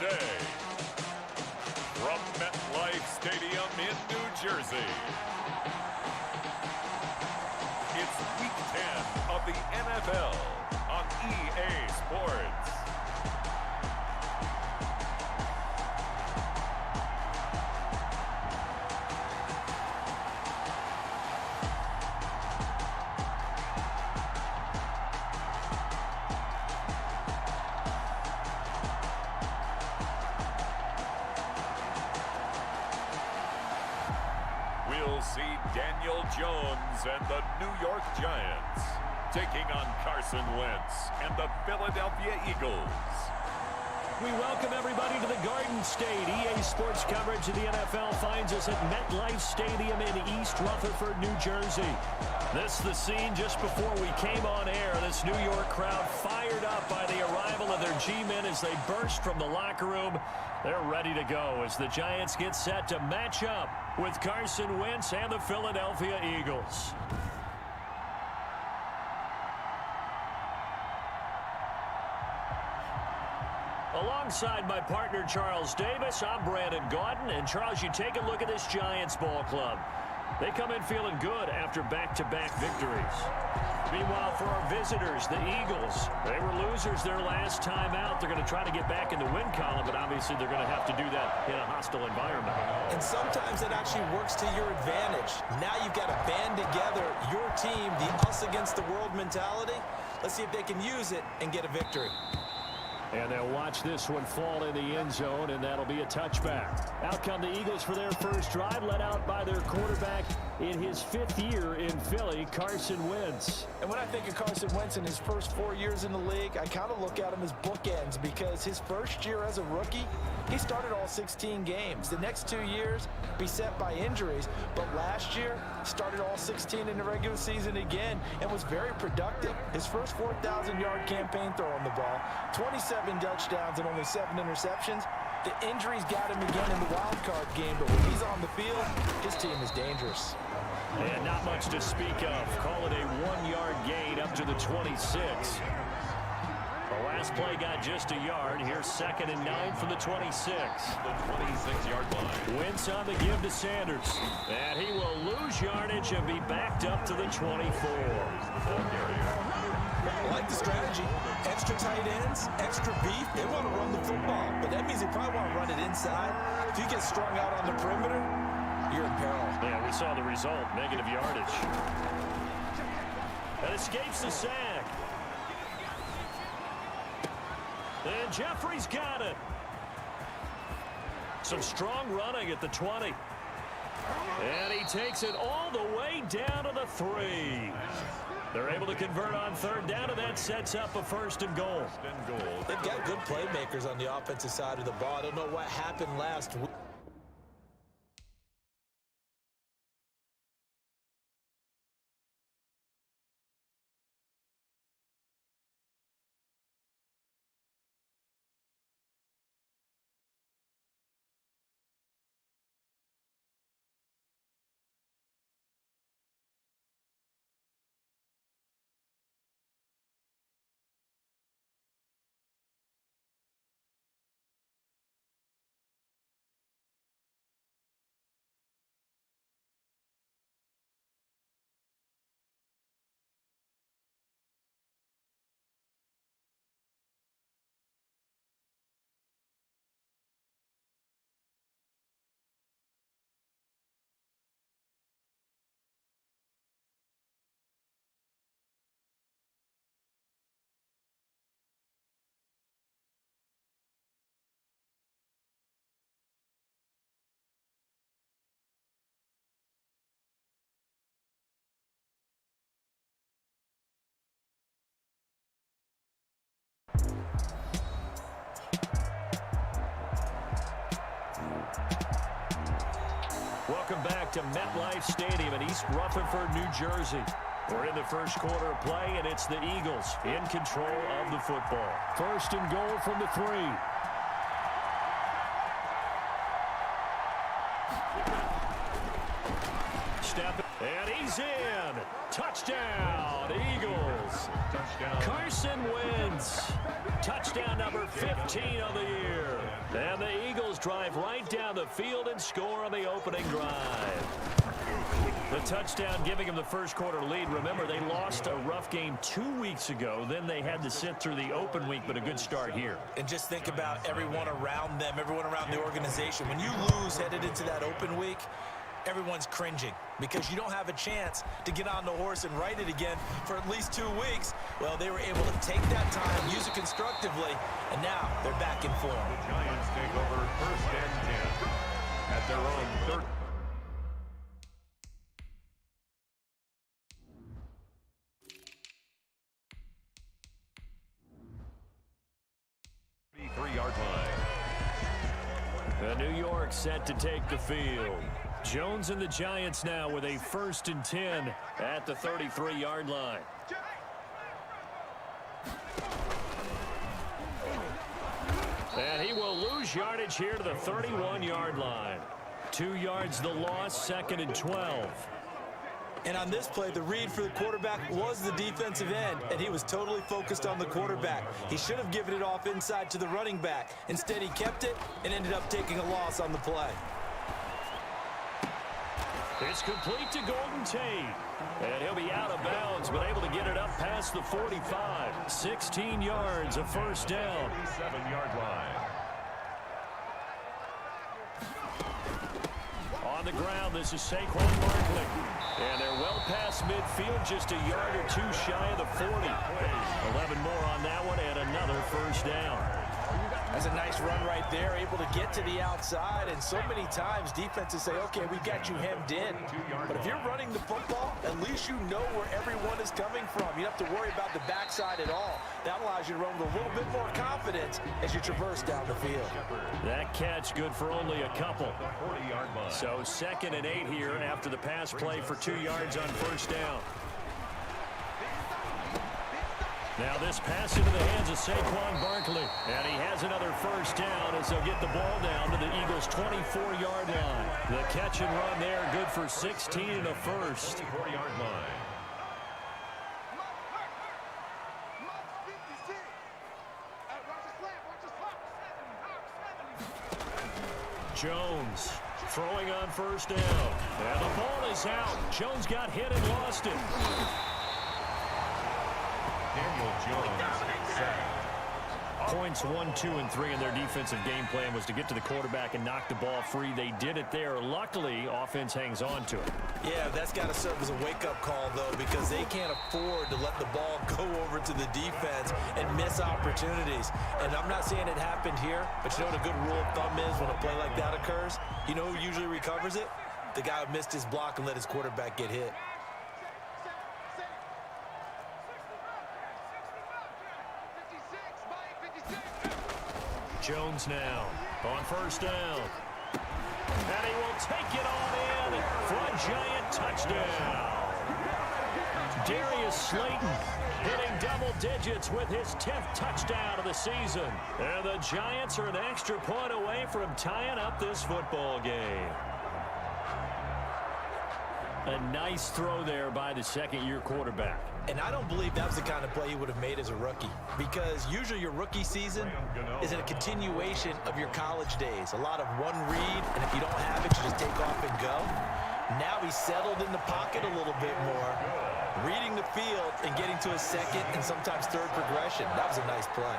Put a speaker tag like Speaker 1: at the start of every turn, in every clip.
Speaker 1: today. From MetLife Stadium in New Jersey, it's Week 10 of the NFL on EA Sports. We'll see Daniel Jones and the New York Giants taking on Carson Wentz and the Philadelphia Eagles.
Speaker 2: We welcome everybody to the Garden State. EA Sports coverage of the NFL finds us at MetLife Stadium in East Rutherford, New Jersey. This is the scene just before we came on air. This New York crowd fired up by the arrival of their G-men as they burst from the locker room. They're ready to go as the Giants get set to match up with Carson Wentz and the Philadelphia Eagles. Alongside my partner, Charles Davis, I'm Brandon Gaudin. And, Charles, you take a look at this Giants ball club. They come in feeling good after back-to-back victories. Meanwhile, for our visitors, the Eagles, they were losers their last time out. They're going to try to get back in the win column, but obviously they're going to have to do that in a hostile environment.
Speaker 3: And sometimes it actually works to your advantage. Now you've got to band together your team, the us against the world mentality. Let's see if they can use it and get a victory.
Speaker 2: And they'll watch this one fall in the end zone, and that'll be a touchback. Out come the Eagles for their first drive, led out by their quarterback in his 5th year in Philly, Carson Wentz.
Speaker 3: And when I think of Carson Wentz in his first 4 years in the league, I kind of look at him as bookends because his first year as a rookie, he started all 16 games. The next 2 years, beset by injuries, but last year, started all 16 in the regular season again and was very productive. His first 4,000-yard campaign throwing the ball, 27 touchdowns and only 7 interceptions. The injuries got him again in the wild card game, but when he's on the field, his team is dangerous.
Speaker 2: And not much to speak of. Call it a 1-yard gain up to the 26. The last play got just a yard. Here's 2nd and 9 from the 26.
Speaker 1: The 26-yard line.
Speaker 2: Wentz on the give to Sanders. And he will lose yardage and be backed up to the 24.
Speaker 3: I like the strategy. Extra tight ends, extra beef. They want to run the football, but that means they probably want to run it inside. If you get strung out on the perimeter, you're in peril.
Speaker 2: Yeah, we saw the result, negative yardage. That escapes the sack. And Jeffrey's got it. Some strong running at the 20. And he takes it all the way down to the 3. They're able to convert on 3rd down, and that sets up a 1st and goal.
Speaker 3: They've got good playmakers on the offensive side of the ball. I don't know what happened last week.
Speaker 2: Welcome back to MetLife Stadium in East Rutherford, New Jersey. We're in the first quarter of play, and it's the Eagles in control of the football. 1st and goal from the 3. Step, and he's in. Touchdown, Eagles.
Speaker 1: Touchdown.
Speaker 2: Carson Wentz. Touchdown number 15 of the year. And the Eagles drive right down the field and score on the opening drive. The touchdown giving them the first quarter lead. Remember, they lost a rough game 2 weeks ago. Then they had to sit through the open week, but a good start here.
Speaker 3: And just think about everyone around them, everyone around the organization. When you lose headed into that open week, everyone's cringing because you don't have a chance to get on the horse and ride it again for at least 2 weeks. Well, they were able to take that time, use it constructively, and now they're back in form.
Speaker 1: The Giants take over first and 10 at their own third.
Speaker 2: The New York set to take the field. Jones and the Giants now with a 1st and 10 at the 33-yard line. And he will lose yardage here to the 31-yard line. 2 yards the loss, 2nd and 12.
Speaker 3: And on this play, the read for the quarterback was the defensive end, and he was totally focused on the quarterback. He should have given it off inside to the running back. Instead, he kept it and ended up taking a loss on the play.
Speaker 2: It's complete to Golden Tate. And he'll be out of bounds, but able to get it up past the 45. 16 yards, a first down.
Speaker 1: 7-yard line.
Speaker 2: On the ground, this is Saquon Barkley. And they're well past midfield, just a yard or two shy of the 40. 11 more on that one, and another first down.
Speaker 3: That's a nice run right there, able to get to the outside, and so many times defenses say, okay, we got you hemmed in. But if you're running the football, at least you know where everyone is coming from. You don't have to worry about the backside at all. That allows you to run with a little bit more confidence as you traverse down the field.
Speaker 2: That catch good for only a couple. So 2nd and 8 here after the pass play for 2 yards on first down. Now this pass into the hands of Saquon Barkley. And he has another first down as they'll get the ball down to the Eagles' 24-yard line. The catch and run there, good for 16 and a first.
Speaker 1: 24-yard line.
Speaker 2: Jones throwing on first down. And the ball is out. Jones got hit and lost it.
Speaker 1: Daniel Jones sacked.
Speaker 2: Points 1, 2, and 3 in their defensive game plan was to get to the quarterback and knock the ball free. They did it there. Luckily, offense hangs on to it.
Speaker 3: Yeah, that's got to serve as a wake-up call, though, because they can't afford to let the ball go over to the defense and miss opportunities. And I'm not saying it happened here, but you know what a good rule of thumb is when a play like that occurs? You know who usually recovers it? The guy who missed his block and let his quarterback get hit.
Speaker 2: Jones now on first down. And he will take it on in for a Giant touchdown. Darius Slayton hitting double digits with his 10th touchdown of the season. And the Giants are an extra point away from tying up this football game. A nice throw there by the second-year quarterback.
Speaker 3: And I don't believe that was the kind of play he would have made as a rookie, because usually your rookie season is a continuation of your college days. A lot of one read, and if you don't have it, you just take off and go. Now he's settled in the pocket a little bit more, reading the field and getting to a second and sometimes third progression. That was a nice play.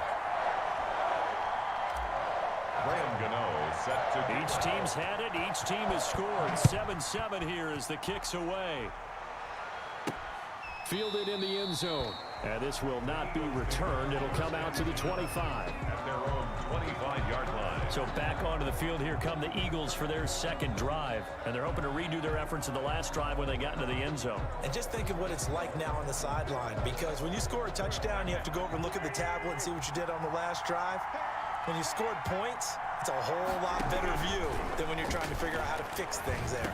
Speaker 2: Each team's had it. Each team has scored. 7-7 here as the kick's away. Fielded in the end zone. And this will not be returned. It'll come out to the 25.
Speaker 1: At their own 25-yard line.
Speaker 2: So back onto the field here come the Eagles for their second drive. And they're hoping to redo their efforts in the last drive when they got into the end zone.
Speaker 3: And just think of what it's like now on the sideline, because when you score a touchdown, you have to go over and look at the tablet and see what you did on the last drive. When you scored points, it's a whole lot better view than when you're trying to figure out how to fix things there.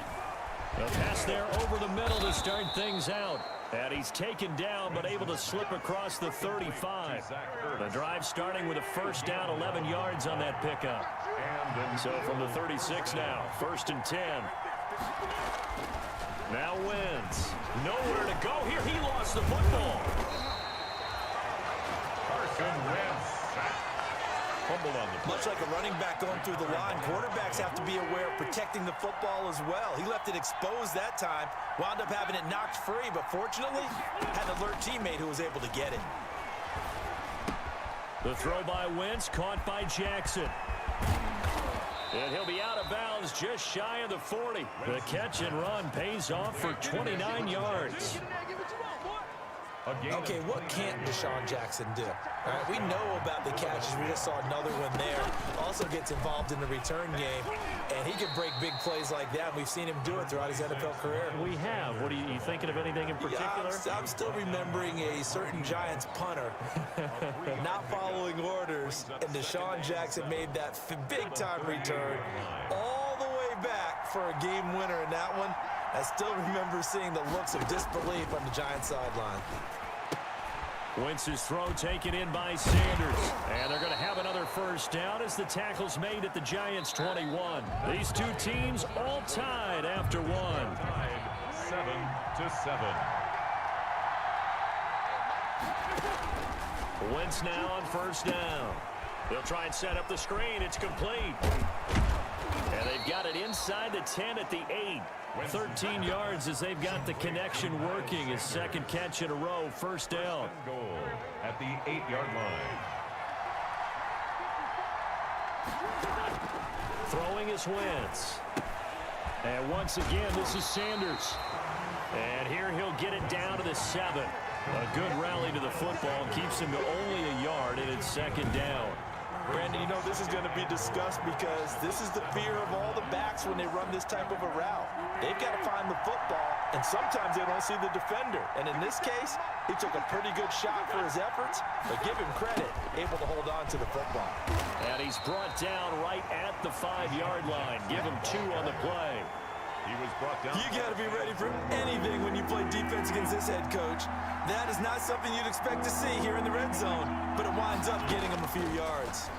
Speaker 2: The pass there over the middle to start things out. And he's taken down, but able to slip across the 35. The drive starting with a first down, 11 yards on that pickup. So from the 36 now, 1st and 10. Now Wentz. Nowhere to go here. He lost the football.
Speaker 1: Carson Wentz. fumbled on the play.
Speaker 3: Much like a running back going through the line, quarterbacks have to be aware of protecting the football as well. He left it exposed that time, wound up having it knocked free, but fortunately, had an alert teammate who was able to get it.
Speaker 2: The throw by Wentz, caught by Jackson. And he'll be out of bounds just shy of the 40. The catch and run pays off for 29 yards.
Speaker 3: Okay, what can't Deshaun Jackson do? All right, we know about the catches. We just saw another one there. Also gets involved in the return game, and he can break big plays like that. We've seen him do it throughout his NFL career.
Speaker 2: We have. What are you thinking of anything in particular?
Speaker 3: Yeah, I'm still remembering a certain Giants punter not following orders, and Deshaun Jackson made that big-time return all the way back for a game winner in that one. I still remember seeing the looks of disbelief on the Giants sideline.
Speaker 2: Wentz's throw taken in by Sanders. And they're going to have another first down as the tackle's made at the Giants' 21. These two teams all tied after one.
Speaker 1: 7-7.
Speaker 2: Wentz now on first down. They'll try and set up the screen. It's complete. And they've got it inside the 10 at the 8. 13 yards as they've got the connection working. His second catch in a row, first down.
Speaker 1: Goal at the 8-yard line.
Speaker 2: Throwing is Wentz. And once again, this is Sanders. And here he'll get it down to the 7. A good rally to the football keeps him to only a yard, and it's second down.
Speaker 3: Brandon, you know, this is going to be discussed because this is the fear of all the backs when they run this type of a route. They've got to find the football, and sometimes they don't see the defender. And in this case, he took a pretty good shot for his efforts, but give him credit, able to hold on to the football.
Speaker 2: And he's brought down right at the 5-yard line. Give him 2 on the play.
Speaker 1: He was brought down.
Speaker 3: You got to be ready for anything when you play defense against this head coach. That is not something you'd expect to see here in the red zone, but it winds up getting him a few yards.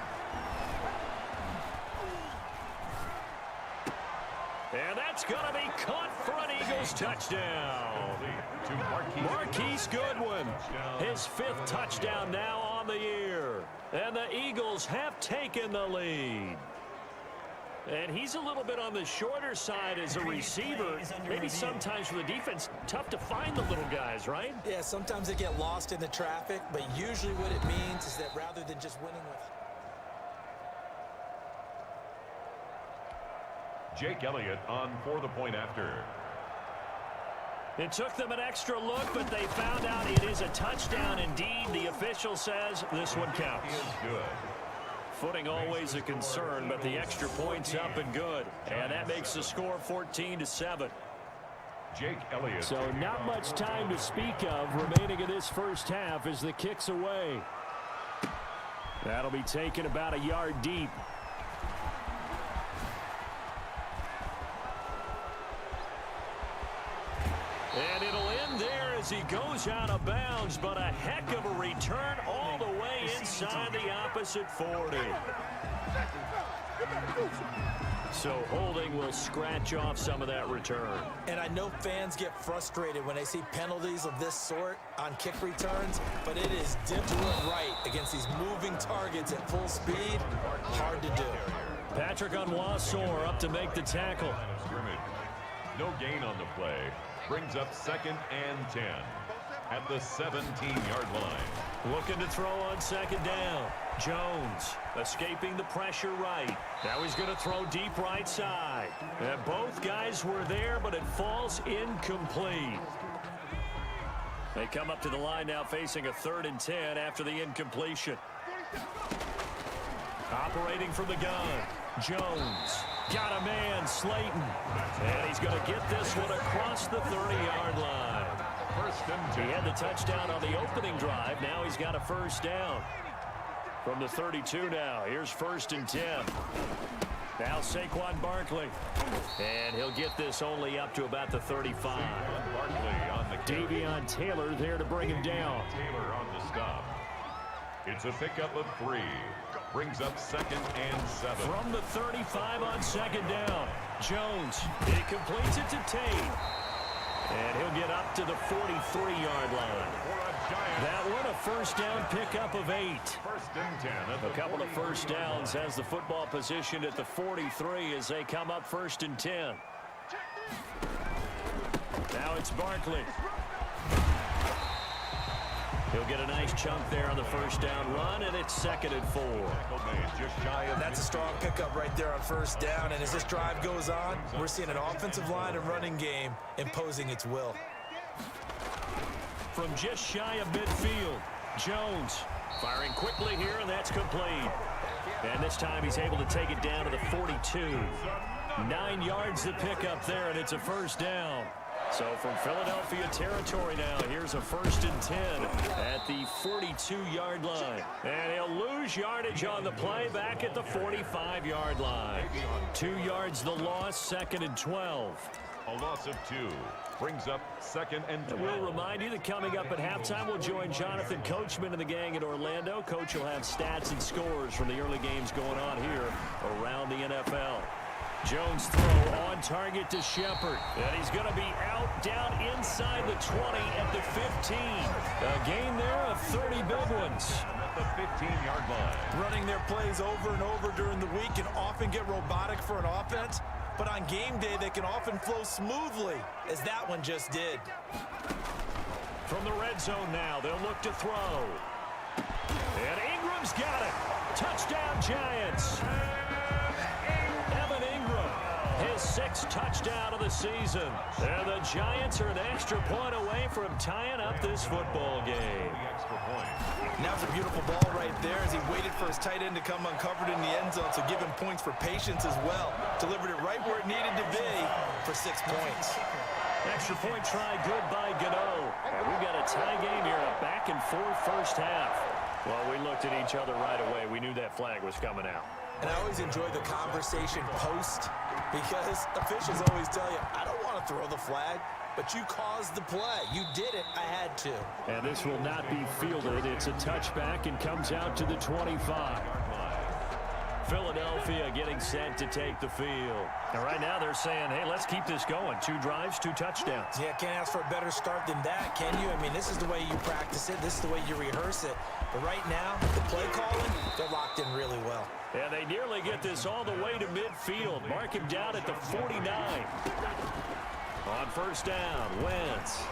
Speaker 2: And that's going to be caught for an Eagles touchdown.
Speaker 1: To
Speaker 2: Marquise Goodwin, his 5th touchdown now on the year. And the Eagles have taken the lead. And he's a little bit on the shorter side as a receiver. Maybe sometimes for the defense, tough to find the little guys, right?
Speaker 3: Yeah, sometimes they get lost in the traffic, but usually what it means is that rather than just winning with...
Speaker 1: Jake Elliott on for the point after.
Speaker 2: It took them an extra look, but they found out it is a touchdown indeed. The official says this one counts.
Speaker 1: He is good.
Speaker 2: Footing always a concern, but the extra point's up and good. And that makes the score 14-7.
Speaker 1: Jake Elliott.
Speaker 2: So not much time to speak of remaining in this first half as the kick's away. That'll be taken about a yard deep. And it'll end there as he goes out of bounds, but a heck of a return all the way inside the opposite 40. So holding will scratch off some of that return.
Speaker 3: And I know fans get frustrated when they see penalties of this sort on kick returns, but it is doing right against these moving targets at full speed. Hard to do.
Speaker 2: Patrick Onwuasor up to make the tackle.
Speaker 1: No gain on the play. Brings up 2nd and 10 at the 17-yard line.
Speaker 2: Looking to throw on second down. Jones escaping the pressure right. Now he's going to throw deep right side. And both guys were there, but it falls incomplete. They come up to the line now facing a 3rd and 10 after the incompletion. Operating from the gun. Jones got a man, Slayton. And he's going to get this one across the 30-yard line. He had the touchdown on the opening drive. Now he's got a first down. From the 32 now. Here's 1st and 10. Now Saquon Barkley. And he'll get this only up to about the 35.
Speaker 1: Barkley on the
Speaker 2: Davion Taylor there to bring him down.
Speaker 1: Taylor on the stop. It's a pickup of 3. Brings up 2nd and 7.
Speaker 2: From the 35 on second down. Jones. He completes it to Tate. And he'll get up to the 43-yard line. That one a first down pickup of 8.
Speaker 1: First and 10 at
Speaker 2: A couple of first downs as the football positioned at the 43 as they come up first and 10. Now it's Barkley. He'll get a nice chunk there on the first down run, and it's 2nd and 4.
Speaker 3: That's a strong pickup right there on first down, and as this drive goes on, we're seeing an offensive line and running game imposing its will.
Speaker 2: From just shy of midfield, Jones firing quickly here, and that's complete. And this time he's able to take it down to the 42. 9 yards to pick up there, and it's a first down. So from Philadelphia territory now, here's a first and 10 at the 42-yard line. And he'll lose yardage on the play back at the 45-yard line. 2 yards the loss, 2nd and 12.
Speaker 1: A loss of 2 brings up 2nd and 12.
Speaker 2: We'll remind you that coming up at halftime, we'll join Jonathan Coachman and the gang in Orlando. Coach will have stats and scores from the early games going on here around the NFL. Jones throw on target to Shepard. And he's going to be out down inside the 20 at the 15. A gain there of 30 big ones.
Speaker 1: At the 15-yard line.
Speaker 3: Running their plays over and over during the week can often get robotic for an offense, but on game day they can often flow smoothly, as that one just did.
Speaker 2: From the red zone now, they'll look to throw. And Ingram's got it. Touchdown, Giants. His 6th touchdown of the season. And the Giants are an extra point away from tying up this football game.
Speaker 3: Now it's a beautiful ball right there as he waited for his tight end to come uncovered in the end zone, so give him points for patience as well. Delivered it right where it needed to be for 6 points.
Speaker 2: Extra point try good by Gano. And we've got a tie game here, a back-and-forth first half. Well, we looked at each other right away. We knew that flag was coming out.
Speaker 3: And I always enjoy the conversation post because officials always tell you, I don't want to throw the flag, but you caused the play. You did it. I had to.
Speaker 2: And this will not be fielded. It's a touchback and comes out to the 25. Philadelphia getting set to take the field. And right now they're saying, hey, let's keep this going. 2 drives, 2 touchdowns.
Speaker 3: Yeah, can't ask for a better start than that, can you? I mean, this is the way you practice it. This is the way you rehearse it. But right now, the play calling, they're locked in really well.
Speaker 2: And they nearly get this all the way to midfield. Mark him down at the 49. On first down, Wentz.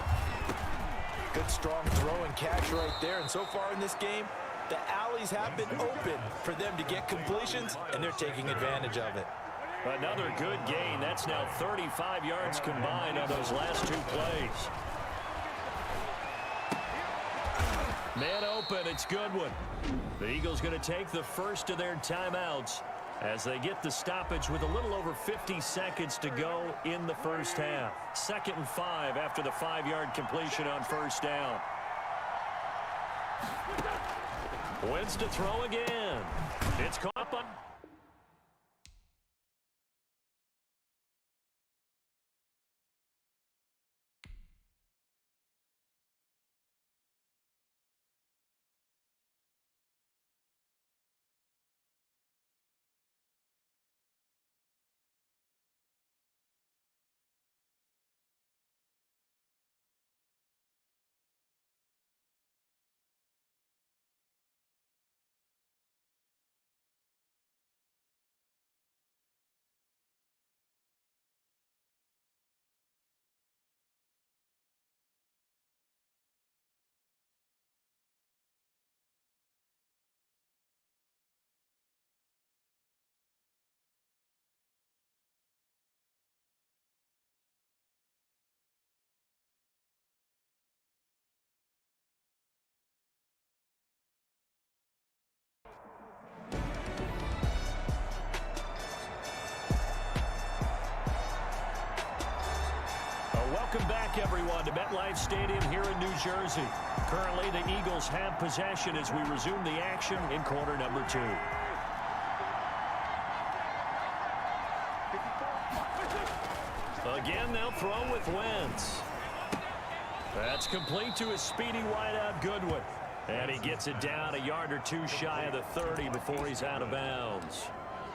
Speaker 3: Good strong throw and catch right there. And so far in this game, the alleys have been open for them to get completions, and they're taking advantage of it.
Speaker 2: Another good gain. That's now 35 yards combined on those last 2 plays. Man open, it's Goodwin. The Eagles going to take the first of their timeouts as they get the stoppage with a little over 50 seconds to go in the first half. 2nd and 5 after the 5-yard completion on first down. Wentz to throw again. It's caught by... Welcome back, everyone, to MetLife Stadium here in New Jersey. Currently, the Eagles have possession as we resume the action in quarter number 2. Again, they'll throw with Wentz. That's complete to his speedy wideout, Goodwin. And he gets it down a yard or 2 shy of the 30 before he's out of bounds.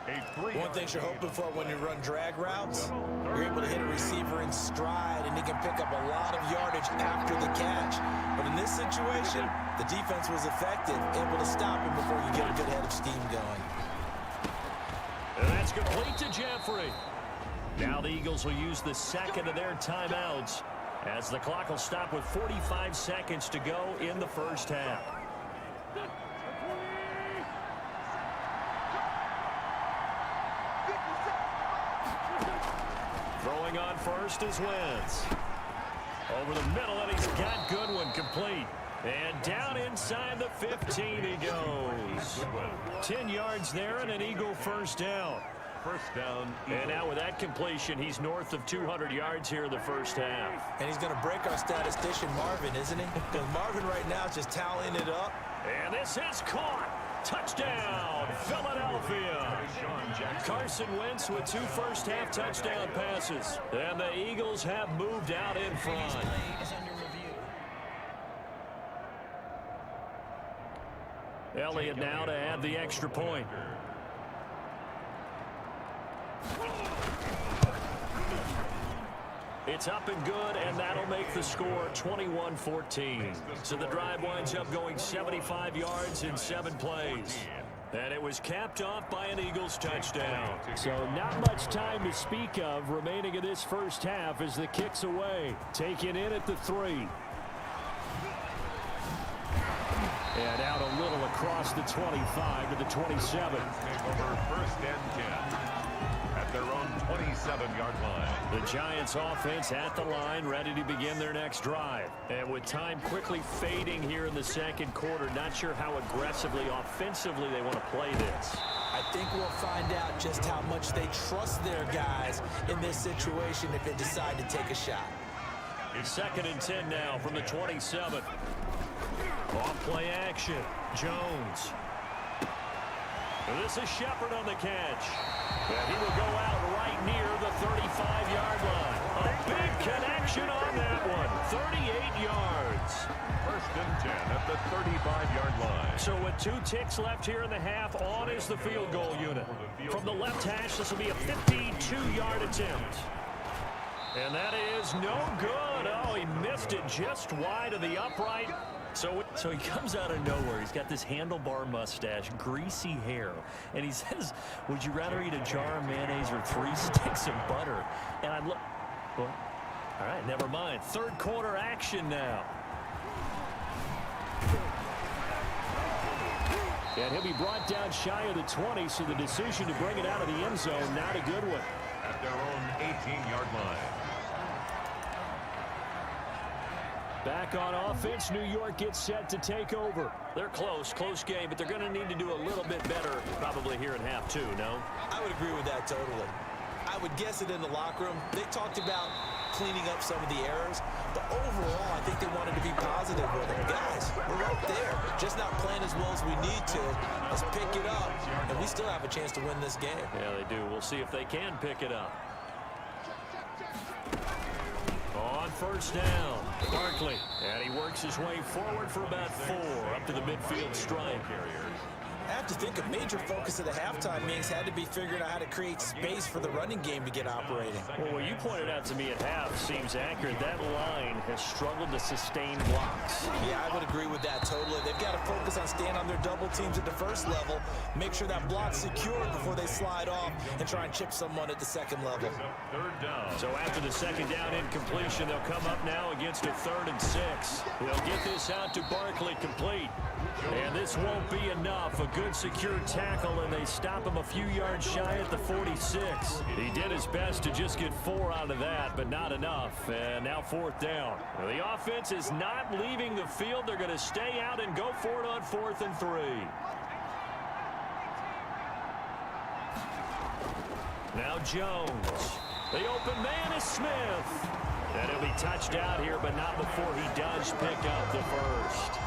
Speaker 3: One thing you're hoping for when you run drag routes, you're able to hit a receiver in stride, and he can pick up a lot of yardage after the catch. But in this situation, the defense was effective, able to stop him before you get a good head of steam going.
Speaker 2: And that's complete to Jeffrey. Now the Eagles will use the second of their timeouts as the clock will stop with 45 seconds to go in the first half. Throwing on first is Wentz. Over the middle, and he's got Goodwin complete. And down inside the 15 he goes. 10 yards there and an Eagle first down.
Speaker 1: First down.
Speaker 2: And now with that completion, he's north of 200 yards here in the first half.
Speaker 3: And he's going to break our statistician Marvin, isn't he? Because Marvin right now is just tallying it up.
Speaker 2: And this is caught. Touchdown, Philadelphia. Carson Wentz with 2 first-half touchdown passes. And the Eagles have moved out in front. Elliott now to add the extra point. It's up and good, and that'll make the score 21-14. So the drive winds up going 75 yards in 7 plays. And it was capped off by an Eagles touchdown. So not much time to speak of remaining in this first half as the kick's away. Taken in at the 3. And out a little across the 25 to the 27.
Speaker 1: Over first and 10. At their own 27-yard line.
Speaker 2: The Giants offense at the line, ready to begin their next drive. And with time quickly fading here in the second quarter, not sure how aggressively, offensively they want to play this.
Speaker 3: I think we'll find out just how much they trust their guys in this situation if they decide to take a shot.
Speaker 2: It's 2nd and 10 now from the 27. Off play action. Jones. And this is Shepard on the catch. And he will go out right near the 35-yard line. A big connection on that one. 38 yards.
Speaker 1: First and 10 at the 35-yard line.
Speaker 2: So with 2 ticks left here in the half, on is the field goal unit. From the left hash, this will be a 52-yard attempt. And that is no good. Oh, he missed it just wide of the upright. So he comes out of nowhere. He's got this handlebar mustache, greasy hair, and he says, would you rather eat a jar of mayonnaise or 3 sticks of butter? And I look, well, all right, never mind. Third quarter action now. And he'll be brought down shy of the 20, so the decision to bring it out of the end zone, not a good one.
Speaker 1: At their own 18-yard line.
Speaker 2: Back on offense, New York gets set to take over. They're close game, but they're going to need to do a little bit better probably here in half 2, no?
Speaker 3: I would agree with that totally. I would guess it in the locker room. They talked about cleaning up some of the errors, but overall, I think they wanted to be positive with it. Guys, we're right there, just not playing as well as we need to. Let's pick it up, and we still have a chance to win this game.
Speaker 2: Yeah, they do. We'll see if they can pick it up. On first down, Barkley, and he works his way forward for about 4 up to the midfield stripe.
Speaker 3: I have to think a major focus of the halftime meetings had to be figuring out how to create space for the running game to get operating.
Speaker 2: Well, what you pointed out to me at half seems accurate. That line has struggled to sustain blocks.
Speaker 3: Yeah, I would agree with that totally. They've got to focus on staying on their double teams at the first level, make sure that block's secured before they slide off, and try and chip someone at the second level.
Speaker 1: Third down.
Speaker 2: So after the second down incompletion, they'll come up now against a 3rd and 6. They'll get this out to Barkley complete. And this won't be enough. A good secure tackle, and they stop him a few yards shy at the 46. He did his best to just get 4 out of that, but not enough. And now 4th down. Well, the offense is not leaving the field. They're going to stay out and go for it on 4th and 3. Now Jones. The open man is Smith. And he'll be touched out here, but not before he does pick up the first.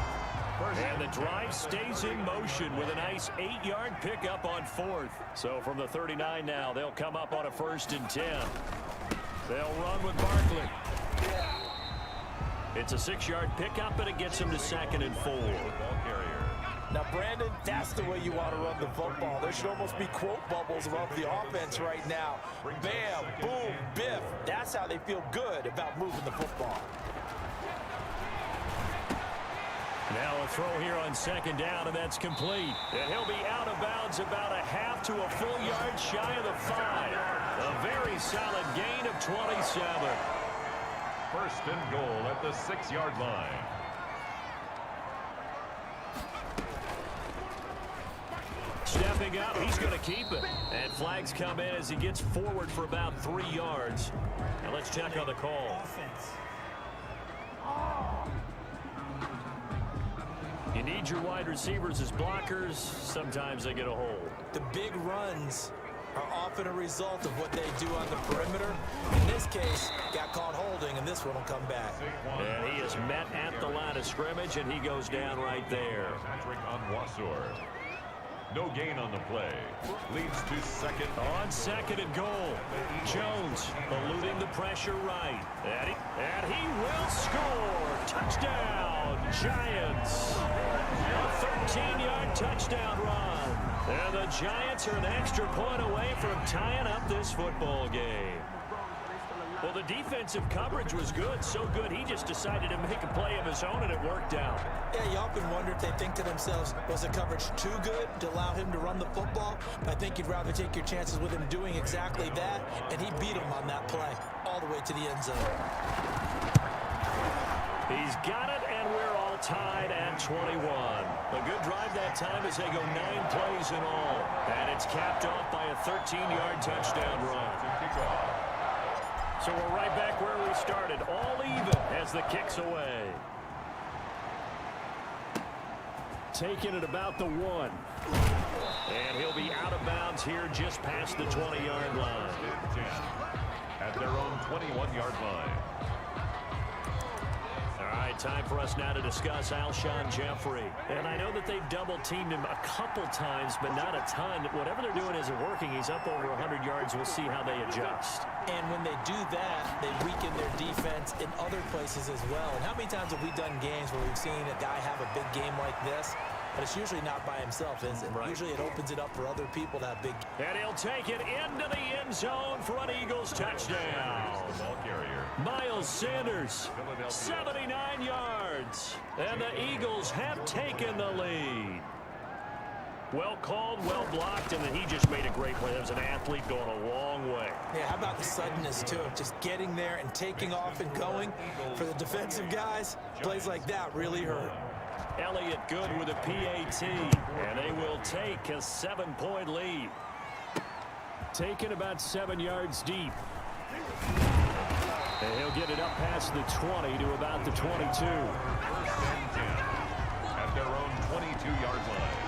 Speaker 2: And the drive stays in motion with a nice 8-yard pickup on 4th. So from the 39 now, they'll come up on a 1st and 10. They'll run with Barkley. It's a 6-yard pickup, and it gets him to 2nd and 4.
Speaker 1: Ball carrier.
Speaker 3: Now, Brandon, that's the way you want to run the football. There should almost be quote bubbles above the offense right now. Bam, boom, biff. That's how they feel good about moving the football.
Speaker 2: Now a throw here on second down, and that's complete. And he'll be out of bounds about a half to a full yard shy of the 5. A very solid gain of 27.
Speaker 1: First and goal at the 6-yard line.
Speaker 2: Stepping up, he's going to keep it. And flags come in as he gets forward for about 3 yards. Now let's check on the call. You need your wide receivers as blockers. Sometimes they get a hold.
Speaker 3: The big runs are often a result of what they do on the perimeter. In this case, got caught holding, and this one will come back.
Speaker 2: And he is met at the line of scrimmage, and he goes down right there.
Speaker 1: Patrick Onwuasor. No gain on the play. Leads to second.
Speaker 2: On second and goal. Jones eluding the pressure right. And he will score. Touchdown, Giants. A 13-yard touchdown run. And the Giants are an extra point away from tying up this football game. Well, the defensive coverage was good, so good he just decided to make a play of his own, and it worked out.
Speaker 3: Yeah, you often wonder if they think to themselves, was the coverage too good to allow him to run the football? But I think you'd rather take your chances with him doing exactly that, and he beat him on that play all the way to the end zone.
Speaker 2: He's got it, and we're all tied at 21. A good drive that time as they go 9 plays in all. And it's capped off by a 13-yard touchdown run. So we're right back where we started, all even as the kick's away. Taking it about the 1. And he'll be out of bounds here just past the 20-yard line.
Speaker 1: At their own 21-yard line.
Speaker 2: All right, time for us now to discuss Alshon Jeffrey. And I know that they've double-teamed him a couple times, but not a ton. Whatever they're doing isn't working. He's up over 100 yards. We'll see how they adjust.
Speaker 3: And when they do that, they weaken their defense in other places as well. And how many times have we done games where we've seen a guy have a big game like this? But it's usually not by himself, is it? Right. Usually it opens it up for other people to have big.
Speaker 2: And he'll take it into the end zone for an Eagles touchdown.
Speaker 1: Ball carrier.
Speaker 2: Miles Sanders, 79 yards. And the Eagles have taken the lead. Well called, well blocked, and then he just made a great play. That was an athlete going a long way.
Speaker 3: Yeah, how about the suddenness, too? Just getting there and taking off and going. For the defensive guys, plays like that really hurt.
Speaker 2: Elliott good with a PAT, and they will take a 7-point lead. Taken about 7 yards deep. And he'll get it up past the 20 to about the 22.
Speaker 1: First and 10 at their own 22-yard line.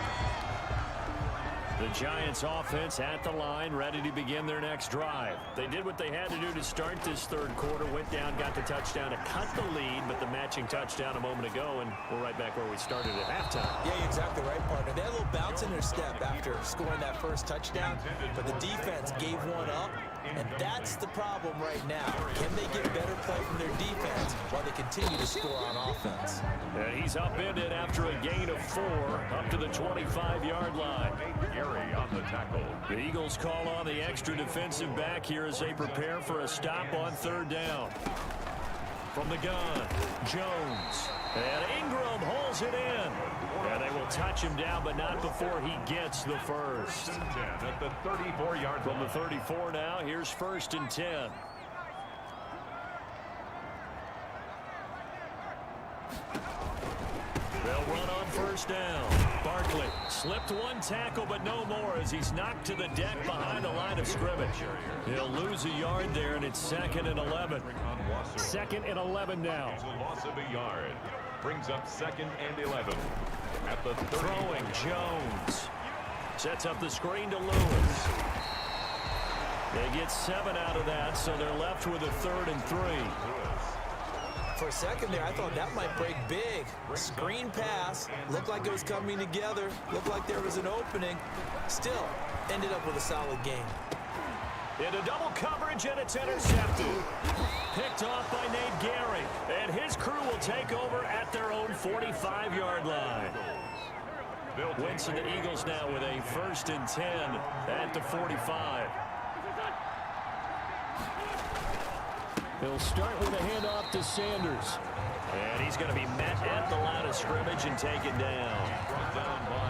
Speaker 2: The Giants offense at the line, ready to begin their next drive. They did what they had to do to start this third quarter, went down, got the touchdown to cut the lead, but the matching touchdown a moment ago, and we're right back where we started at halftime.
Speaker 3: Yeah, you're exactly right, partner. They had a little bounce in their step after scoring that first touchdown, but the defense gave one up, and that's the problem right now. Can they get better play from their defense while they continue to score on offense?
Speaker 2: And he's upended after a gain of 4 up to the 25-yard line.
Speaker 1: On the tackle.
Speaker 2: The Eagles call on the extra defensive back here as they prepare for a stop on third down. From the gun, Jones. And Ingram holds it in. And they will touch him down, but not before he gets the first.
Speaker 1: At the 34-yard
Speaker 2: From the 34 now, here's 1st and 10. They'll run on first down. Barkley slipped one tackle, but no more as he's knocked to the deck behind the line of scrimmage. He'll lose a yard there, and it's 2nd and 11. 2nd and 11 now.
Speaker 1: It's a loss of a yard. Brings up 2nd and 11. At the 30.
Speaker 2: Throwing Jones. Sets up the screen to Lewis. They get 7 out of that, so they're left with a 3rd and 3.
Speaker 3: For a second there, I thought that might break big. Screen pass, looked like it was coming together, looked like there was an opening. Still, ended up with a solid game.
Speaker 2: Into double coverage, and it's intercepted. Picked off by Nate Gehring, and his crew will take over at their own 45-yard line. Wentz and the Eagles now with a 1st and 10 at the 45. He'll start with a handoff to Sanders. And he's going to be met at the line of scrimmage and taken down.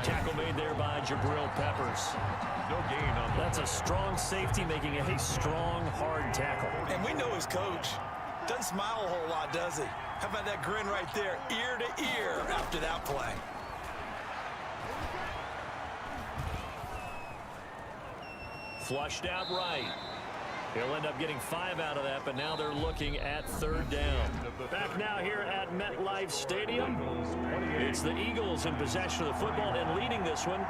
Speaker 2: Tackle made there by Jabril Peppers.
Speaker 1: No gain on the...
Speaker 2: That's a strong safety making a strong, hard tackle.
Speaker 3: And we know his coach. Doesn't smile a whole lot, does he? How about that grin right there, ear to ear after that play?
Speaker 2: Flushed out right. He'll end up getting 5 out of that, but now they're looking at 3rd down. Back now here at MetLife Stadium. It's the Eagles in possession of the football and leading this one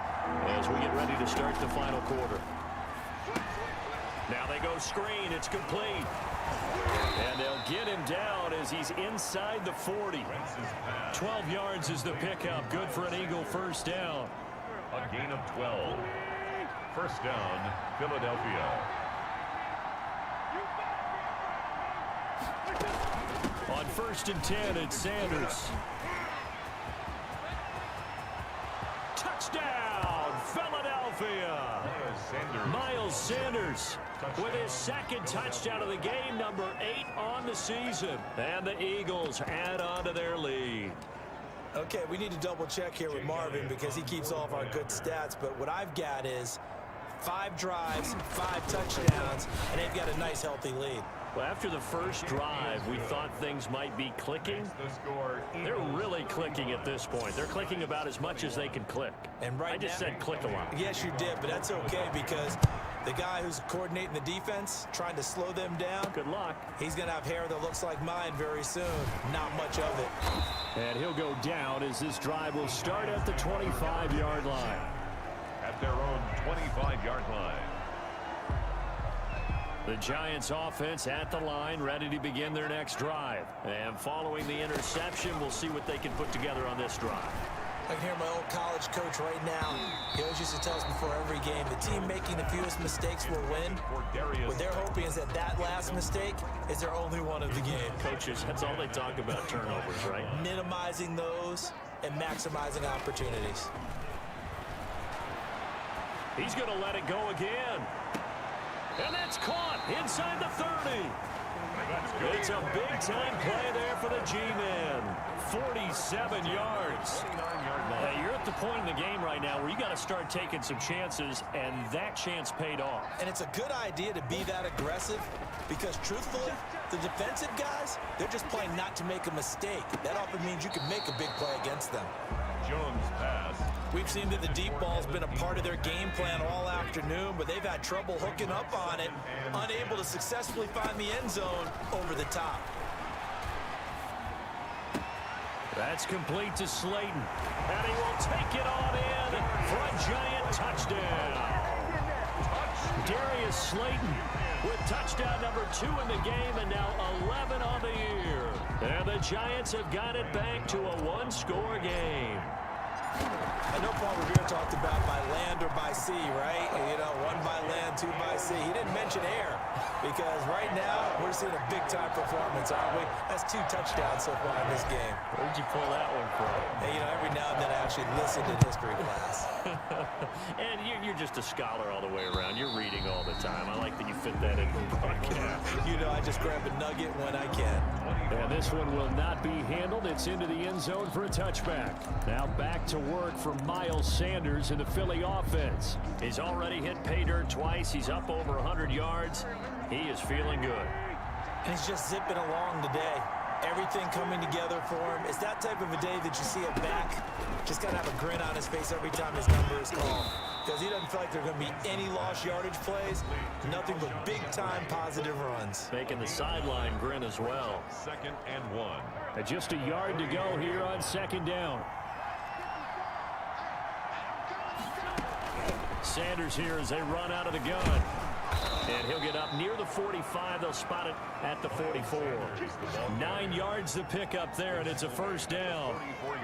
Speaker 2: as we get ready to start the final quarter. Now they go screen. It's complete. And they'll get him down as he's inside the 40. 12 yards is the pickup. Good for an Eagle 1st down.
Speaker 1: A gain of 12. 1st down, Philadelphia.
Speaker 2: On 1st and 10, it's Sanders. Touchdown, Philadelphia. Miles Sanders with his 2nd touchdown of the game, number 8 on the season. And the Eagles add on to their lead.
Speaker 3: Okay, we need to double check here with Marvin because he keeps all of our good stats, but what I've got is 5 drives, 5 touchdowns, and they've got a nice healthy lead.
Speaker 2: Well, after the first drive, we thought things might be clicking. They're really clicking at this point. They're clicking about as much as they can click.
Speaker 3: And right
Speaker 2: I just said click a lot.
Speaker 3: Yes, you did, but that's okay because the guy who's coordinating the defense, trying to slow them down.
Speaker 2: Good luck.
Speaker 3: He's going to have hair that looks like mine very soon. Not much of it.
Speaker 2: And he'll go down as this drive will start at the 25-yard line.
Speaker 1: At their own 25-yard line.
Speaker 2: The Giants offense at the line, ready to begin their next drive. And following the interception, we'll see what they can put together on this drive.
Speaker 3: I can hear my old college coach right now. He always used to tell us before every game, the team making the fewest mistakes will win. What they're hoping is that last mistake is their only one of the game.
Speaker 2: Coaches, that's all they talk about, turnovers, right?
Speaker 3: Minimizing those and maximizing opportunities.
Speaker 2: He's going to let it go again. And that's caught inside the 30. It's a big-time play there for the G-Men. 47 yards. Hey, you're at the point in the game right now where you got to start taking some chances, and that chance paid off.
Speaker 3: And it's a good idea to be that aggressive because, truthfully, the defensive guys, they're just playing not to make a mistake. That often means you can make a big play against them.
Speaker 1: Jones pass.
Speaker 3: We've seen that the deep ball's been a part of their game plan all afternoon, but they've had trouble hooking up on it, unable to successfully find the end zone over the top.
Speaker 2: That's complete to Slayton, and he will take it on in for a Giant touchdown. Darius Slayton with touchdown number 2 in the game, and now 11 on the year. And the Giants have got it back to a 1-score game.
Speaker 3: I know Paul Revere talked about by land or by sea, right? You know, 1 by land, 2 by sea. He didn't mention air because right now we're seeing a big-time performance, aren't we? That's 2 touchdowns so far in this game.
Speaker 2: Where'd you pull that one from?
Speaker 3: Hey, you know, every now and then I actually listen in history class.
Speaker 2: And you're just a scholar all the way around. You're reading all the time. I like that you fit that in the podcast.
Speaker 3: You know, I just grab a nugget when I can.
Speaker 2: And this one will not be handled. It's into the end zone for a touchback. Now back to work for Miles Sanders in the Philly offense. He's already hit pay dirt twice. He's up over 100 yards. He is feeling good.
Speaker 3: And he's just zipping along today. Everything coming together for him. It's that type of a day that you see a back just got to have a grin on his face every time his number is called. Because he doesn't feel like there are going to be any lost yardage plays. Nothing but big-time positive runs.
Speaker 2: Making the sideline grin as well.
Speaker 1: 2nd and 1.
Speaker 2: And just a yard to go here on 2nd down. Sanders here as they run out of the gun. And he'll get up near the 45. They'll spot it at the 44. 9 yards to pick up there, and it's a first down.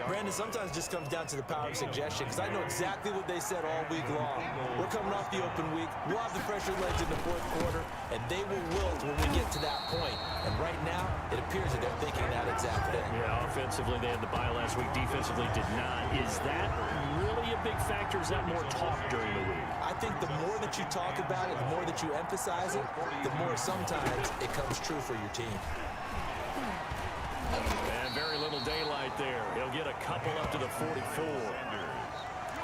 Speaker 3: Brandon, sometimes it just comes down to the power of suggestion, because I know exactly what they said all week long. We're coming off the open week. We'll have the pressure legs in the fourth quarter, and they will wilt when we get to that point. And right now, it appears that they're thinking that exact thing.
Speaker 2: Yeah, offensively, they had the bye last week. Defensively, did not. Is that really a big factor? Is that more talk during the week?
Speaker 3: I think the more that you talk about it, the more that you emphasize it, the more sometimes it comes true for your team.
Speaker 2: And very little daylight there. He'll get a couple up to the 44.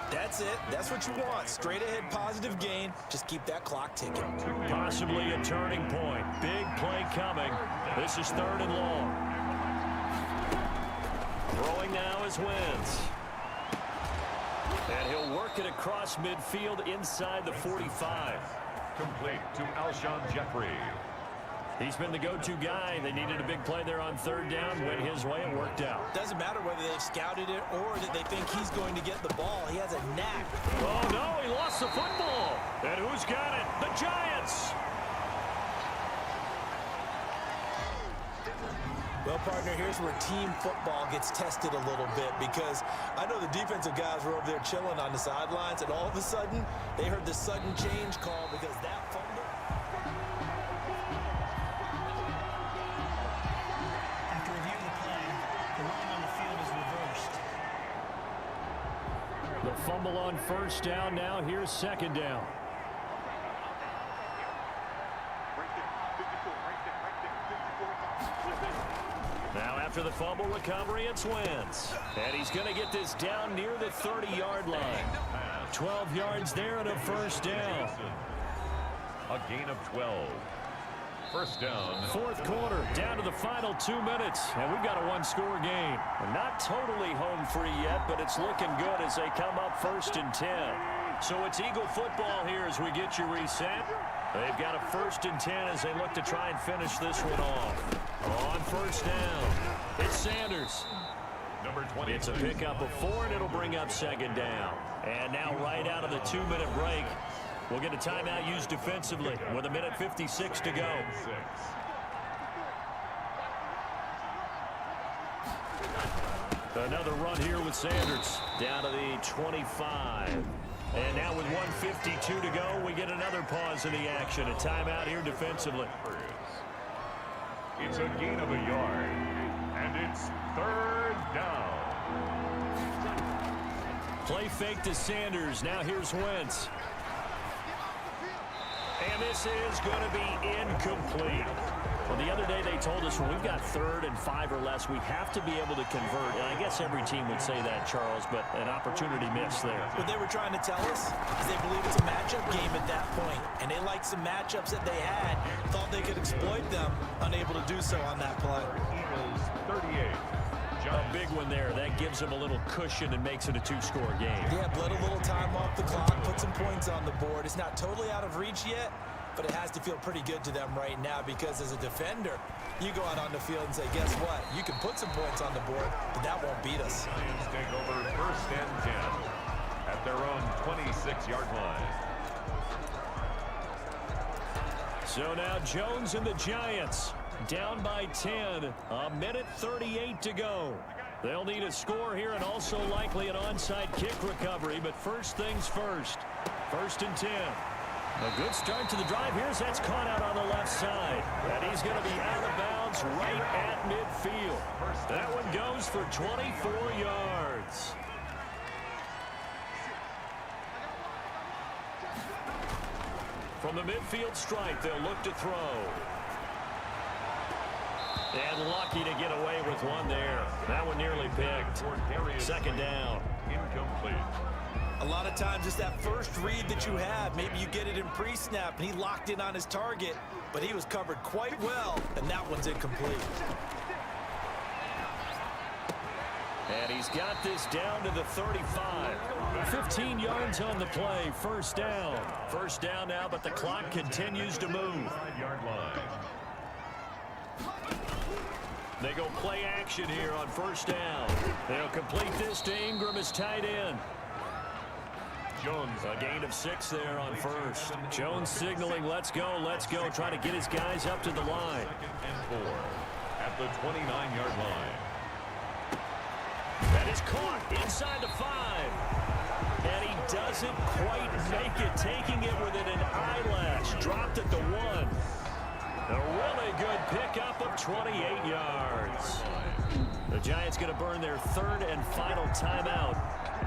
Speaker 3: That's it. That's what you want. Straight ahead positive gain. Just keep that clock ticking.
Speaker 2: Possibly a turning point. Big play coming. This is 3rd and long. Throwing now is Wentz. And he'll work it across midfield inside the 45.
Speaker 1: Complete to Alshon Jeffrey.
Speaker 2: He's been the go-to guy. They needed a big play there on 3rd down. Went his way and worked out.
Speaker 3: Doesn't matter whether they've scouted it or that they think he's going to get the ball. He has a knack.
Speaker 2: Oh, no, he lost the football. And who's got it? The Giants.
Speaker 3: Well, partner, here's where team football gets tested a little bit, because I know the defensive guys were over there chilling on the sidelines, and all of a sudden, they heard the sudden change call because that fumble.
Speaker 4: After reviewing the play, the running on the field is reversed.
Speaker 2: The fumble on 1st down. Now here's 2nd down. Now after the fumble recovery, it's Wentz. And he's going to get this down near the 30-yard line. 12 yards there and a 1st down.
Speaker 1: A gain of 12. 1st down.
Speaker 2: 4th quarter, down to the final 2 minutes. And we've got a 1-score game. Not totally home free yet, but it's looking good as they come up 1st and 10. So it's Eagle football here as we get you reset. They've got a 1st and 10 as they look to try and finish this one off. On 1st down, it's Sanders.
Speaker 1: Number 20.
Speaker 2: It's a pickup of 4, and it'll bring up 2nd down. And now right out of the 2-minute break, we'll get a timeout used defensively with 1:56 to go. Another run here with Sanders down to the 25. And now with 1:52 to go, we get another pause in the action. A timeout here defensively.
Speaker 1: It's a gain of a yard, and it's 3rd down.
Speaker 2: Play fake to Sanders. Now here's Wentz. And this is going to be incomplete. Well, the other day they told us when we've got 3rd and 5 or less, we have to be able to convert. And I guess every team would say that, Charles, but an opportunity missed there.
Speaker 3: What they were trying to tell us is they believe it's a matchup game at that point, and they liked some matchups that they had, thought they could exploit them, unable to do so on that play.
Speaker 1: Eagles 38.
Speaker 2: A big one there. That gives them a little cushion and makes it a 2-score game.
Speaker 3: Yeah, bled a little time off the clock, put some points on the board. It's not totally out of reach yet, but it has to feel pretty good to them right now, because as a defender, you go out on the field and say, guess what? You can put some points on the board, but that won't beat us.
Speaker 1: Giants take over 1st and 10 at their own 26-yard line.
Speaker 2: So now Jones and the Giants down by 10. 1:38 to go. They'll need a score here and also likely an onside kick recovery, but first things first. 1st and 10. A good start to the drive. Here's that's caught out on the left side. And he's going to be out of bounds right at midfield. That one goes for 24 yards. From the midfield stripe, they'll look to throw. And lucky to get away with one there. That one nearly picked. 2nd down.
Speaker 1: Incomplete.
Speaker 3: A lot of times it's that first read that you have. Maybe you get it in pre-snap and he locked in on his target, but he was covered quite well, and that one's incomplete.
Speaker 2: And he's got this down to the 35. 15 yards on the play. 1st down. 1st down now, but the clock continues to move.
Speaker 1: 5-yard line.
Speaker 2: They go play action here on 1st down. They'll complete this to Ingram as tight end.
Speaker 1: Jones.
Speaker 2: A gain of 6 there on first. Jones signaling, let's go, trying to get his guys up to the line.
Speaker 1: And 4 at the 29-yard line.
Speaker 2: That is caught inside the 5. And he doesn't quite make it, taking it within an eyelash. Dropped at the 1. A really good pickup of 28 yards. The Giants going to burn their 3rd and final timeout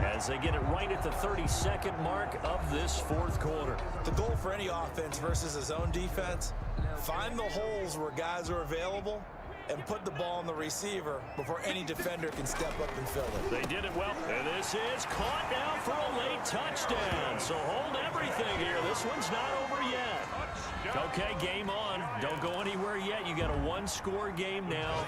Speaker 2: as they get it right at the 32nd mark of this 4th quarter.
Speaker 3: The goal for any offense versus a zone defense, find the holes where guys are available and put the ball on the receiver before any defender can step up and fill it.
Speaker 2: They did it well. And this is caught now for a late touchdown. So hold everything here. This one's not over yet. Okay, game on. Don't go anywhere yet. You got a 1-score game now.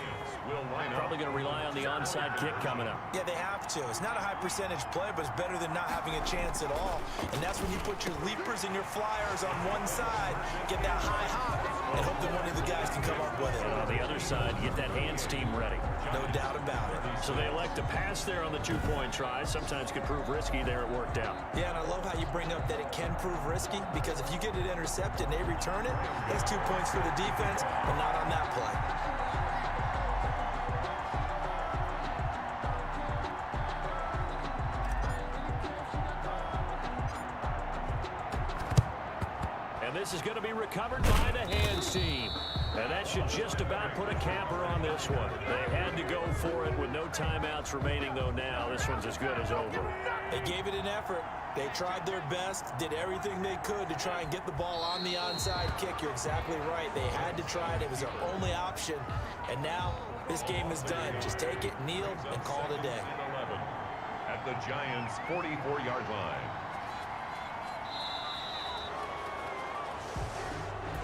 Speaker 2: Probably going to rely on the onside kick coming up.
Speaker 3: Yeah, they have to. It's not a high percentage play, but it's better than not having a chance at all. And that's when you put your leapers and your flyers on one side, get that high hop, and hope that one of the guys can come up with it.
Speaker 2: And on the other side, get that hands team ready.
Speaker 3: No doubt about it.
Speaker 2: So they elect to pass there on the 2-point try. Sometimes could prove risky. There it worked out.
Speaker 3: Yeah, and I love how you bring up that it can prove risky, because if you get it intercepted and they return it, that's 2 points for the defense, but not on that play.
Speaker 2: This is going to be recovered by the hands team. And that should just about put a capper on this one. They had to go for it with no timeouts remaining, though now. This one's as good as over.
Speaker 3: They gave it an effort. They tried their best, did everything they could to try and get the ball on the onside kick. You're exactly right. They had to try it. It was their only option. And now this game is done. Just take it, kneel, and call it a day.
Speaker 1: 11 at the Giants' 44-yard line.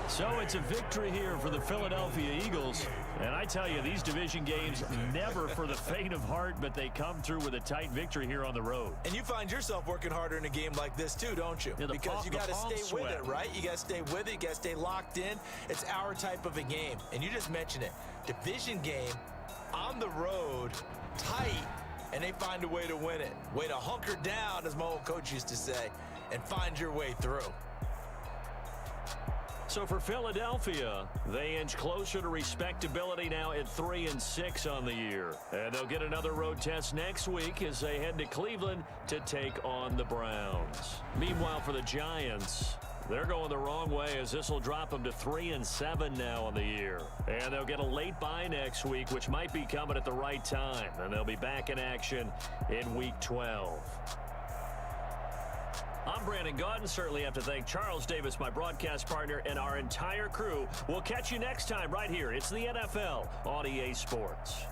Speaker 2: So it's a victory here for the Philadelphia Eagles. And I tell you, these division games, never for the faint of heart, but they come through with a tight victory here on the road.
Speaker 3: And you find yourself working harder in a game like this too, don't you?
Speaker 2: Yeah,
Speaker 3: because you got to stay with it, right? You got to stay with it. You got to stay locked in. It's our type of a game. And you just mentioned it. Division game, on the road, tight, and they find a way to win it. Way to hunker down, as my old coach used to say, and find your way through.
Speaker 2: So for Philadelphia, they inch closer to respectability now at 3-6 on the year. And they'll get another road test next week as they head to Cleveland to take on the Browns. Meanwhile, for the Giants, they're going the wrong way as this will drop them to 3-7 now on the year. And they'll get a late bye next week, which might be coming at the right time. And they'll be back in action in Week 12. I'm Brandon Gaudin. Certainly have to thank Charles Davis, my broadcast partner, and our entire crew. We'll catch you next time right here. It's the NFL on EA Sports.